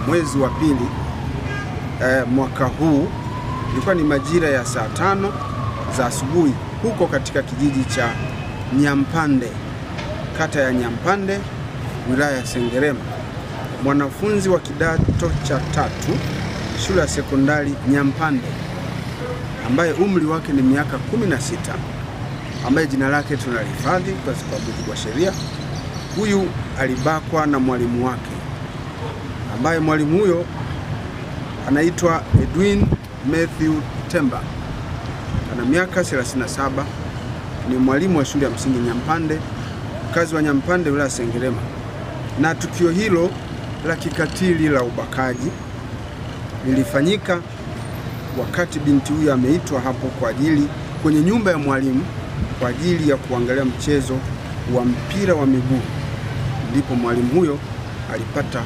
mwezi wa pili mwaka huu. Ilikuwa ni majira ya saa 5 za asubuhi huko katika kijiji cha Nyampande, kata ya Nyampande, wilaya ya Sengerema. Mwanafunzi wa kidato cha 3 shule ya sekondari Nyampande ambaye umri wake ni miaka 16, ambaye jina lake tunalihifadhi kwa sababu ya sheria. Huyu alibakwa na mwalimu wake, ambaye mwalimu huyo anaitwa Edwin Matthew Temba. Ana miaka 37, ni mwalimu wa shule ya msingi Nyampande, mkazi wa Nyampande, wilaya Sengerema. Na tukio hilo la kikatili la ubakaji lilifanyika wakati binti huyu ameitwa hapo kwenye nyumba ya mwalimu kwa ajili ya kuangalia mchezo wa mpira wa miguu. Ndipo mwalimu huyo alipata